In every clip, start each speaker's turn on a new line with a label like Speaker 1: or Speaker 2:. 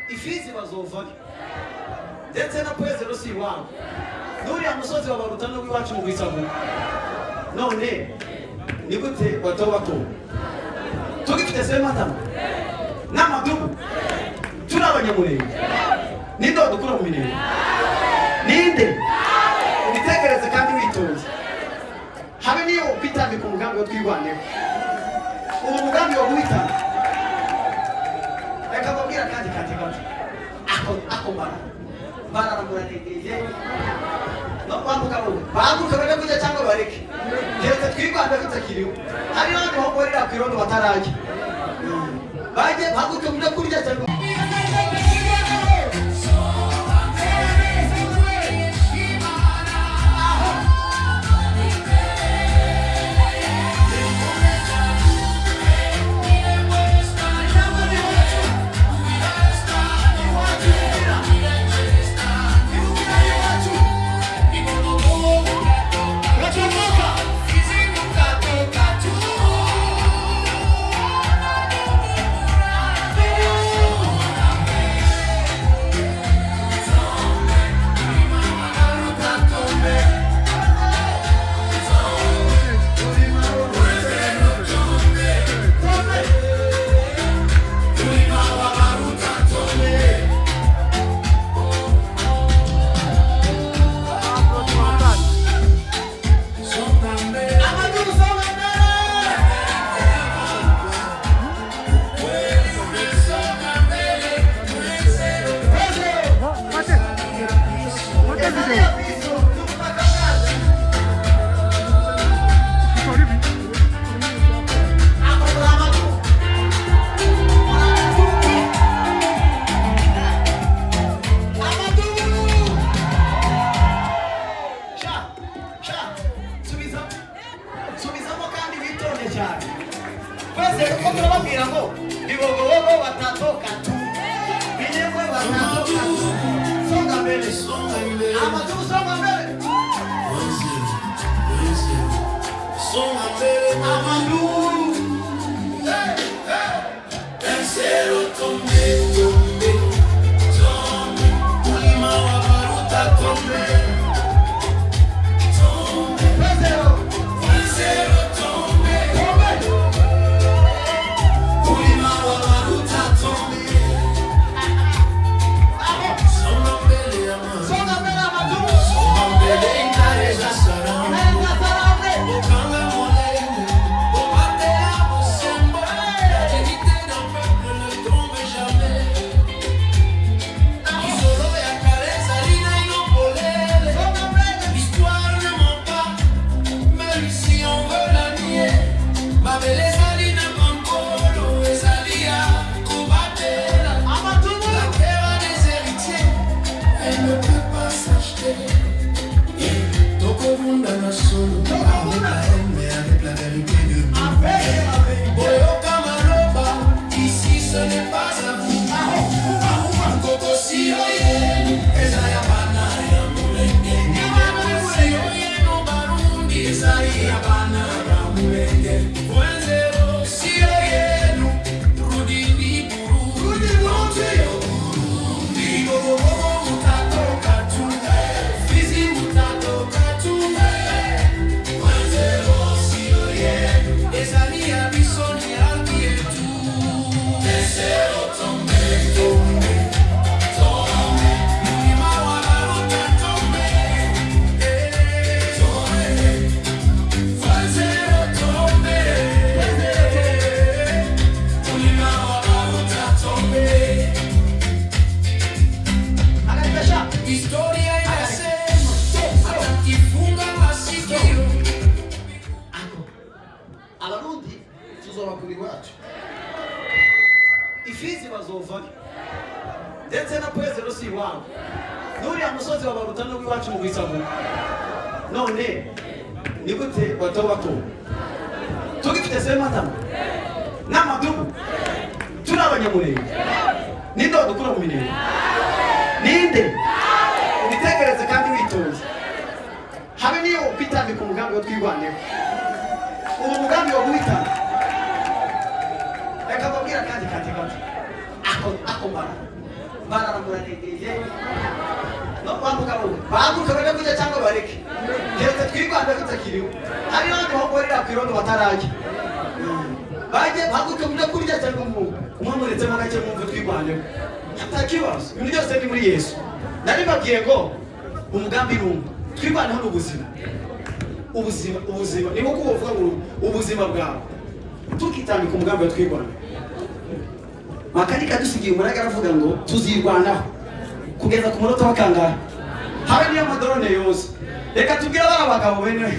Speaker 1: Ifizi bazova ndetse na kweze rusi wangu nuri amusozi wabarutana w'iwacu mu bisabu none ni gute bato tugifite se matama n'amadubu turabanyamurenge nindo dukura mu minene ninde ubitegereze kandi witonze habe niyo upitambika umugambi wo twirwaneho uwo mugambi wo guhitana reka babwira kandi ako bara murategeye no kwambuka wowe baguka bajya kujya cyangwa bareke ndetse twirwanda bitakiriho hari n'abandi bahorera ku irondo batarajya baje baguka mujya kurya cyangwa tuzobakuri wacu ifizi bazova ndetse na Petero si wabo nuriya musozi wabarutana w'iwacu mu Bwisabu none ni gute batobato tugifite sematama n'amadubu turi abanyamurenge ninde wadukura mu minene ninde ubitekereze kandi witonze habe niyo kwitambika umugambi wo twirwaneho ubu mugambi wo guhitana reka babwira kandi gato ako bararamuranegeje no kwambuka wowe baguka bajya kujya cyangwa bareke ndetse twirwanda bitakiriho hari n'abandi bakorera ku irondo batarajya baje baguka kujya kurya cyangwa umuretse mu gake mu twirwandeho atakibazo ibintu byose ni muri Yesu nari babwiye ngo umugambi numwe twirwandeho n'ubuzima ubuzima niho kuvuga ngo ubuzima bwawe tukitambika umugambi wa twirwanda makanika dusigiye umuraga aravuga ngo tuzirwanaho kugeza ku munota wa kangahe habe niyo madorone yose reka tubwira abagabo bene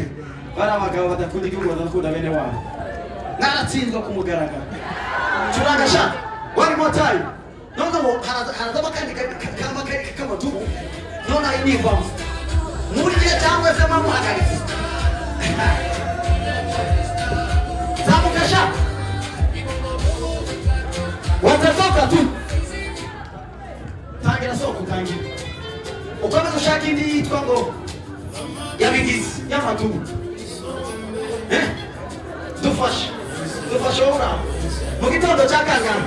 Speaker 1: abagabo badakunda igihugu badakunda bene wabo naratsinzwe ku mugaragaro curanga sha one more time none haraza bakandi k'amadubu none ayi nivamo muri gihe cyangwa se mamuhagaritse zamuka sha watatoka tu tangira soko tangira ukomeza ushaka indi yitwa ngo yabigize y'amatubu dufashe ura mu gitondo cya kangana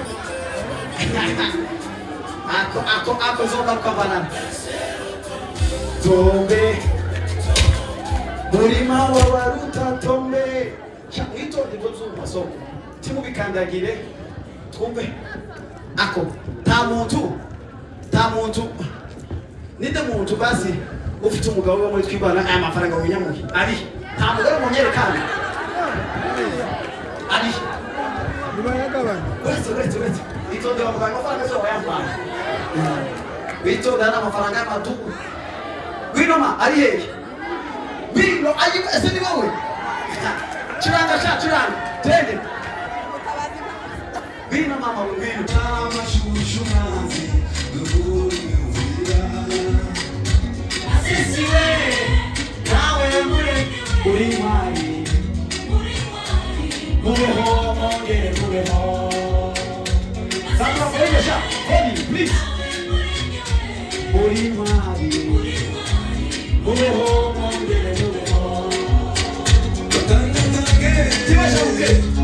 Speaker 1: ako zoga ukavanana tombe murima w'abaruta tombe mwitonde ngo nzumva soko timubikandagire twumve ako nta muntu ninde muntu basi ufite umugabo wo muri twibana aya mafaranga winyamuye ari nta mugore munyerekana ari wese itonde wa muganga amafaranga zo wayambaye itonde na amafaranga y'amadubu gwinoma ari hehe bino ayi ese ni wowe curanga tende bino mama bino amashushu mazi asisiwe nawe uri mari mubeho mongere mubeho sandra boyesha Eddie please uri mari mubeho mongere mubeho tibasha uke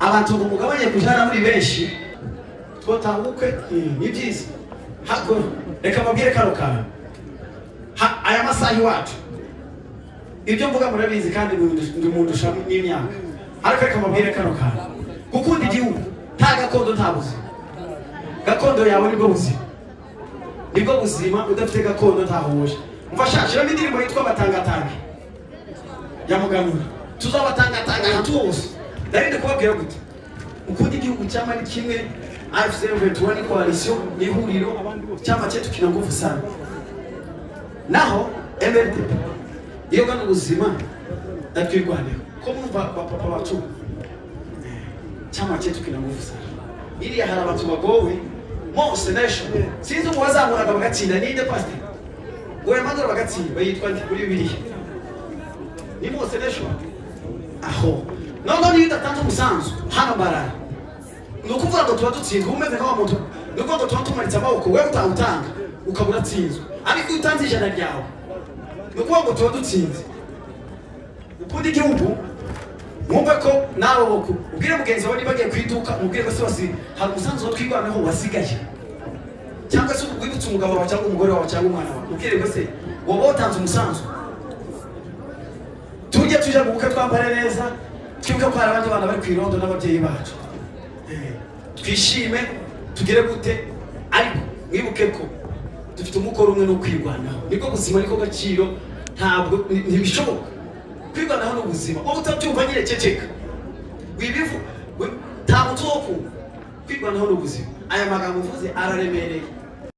Speaker 1: abantu umugabanye kujana muri benshi twotahukwe ni byiza hako reka mabwire kano kana aya masaha iwacu ibyo mvuga murabizi kandi ndi umuntu ushamwe n'imyaka ariko reka mabwire kano kana gukunda igihugu nta gakondo nta buzima gakondo yawe nibwo buzima udafite gakondo ntahuje mfashashira indirimbo yitwa batangatange ya Muganura tuzabatangatanga ahantu hose darinde kubabwira gute ukunda igihugu cyama ni kimwe AFC M23 coalition n'ihuriro cyama cyetu kina nguvu sana naho MRD iyo gano ubuzima natwirwanira ko mumva papa bacu cyama cyetu kina nguvu sana iri hari abantu bagowe Mose Nation sinzi uwazamuraga bagatsinda ninde pastor goye magoro bagatsinda bayitwa ndi kuri Bibiliya ni Mose Nation aho none niyo udatanze umusanzu hano barara nukuvuga ngo tuba dutsinzwe umeze nka muntu nuko ngo tuba tumaritse amaboko wewe utanga ukabura tsinzwe ariko utanze ijana ryawe nukuvuga ngo tuba dutsinze ukunda igihugu mwumve ko nawe boko ubwire mugenzi wawe bagiye kwiduka umubwire ko se hari umusanzu wo twigwanaho wasigaye cyangwa se wibutse umugabo wawe cyangwa umugore wawe cyangwa umwana wawe ubwire ko se wowe utanze umusanzu tujye tujya mu bukwe twambare neza twibuke ko hari abandi bana bari kwirondo n'ababyeyi bacu twishime tugere gute ariko mwibuke ko dufite umukoro umwe no kwirwanaho niko buzima niko gaciro ntabwo ntibishoboka kwirwanaho no buzima wowe utabyumva nyine ceceka wibivu nta mutu wo kwirwanaho no buzima aya magambo uvuze araremereye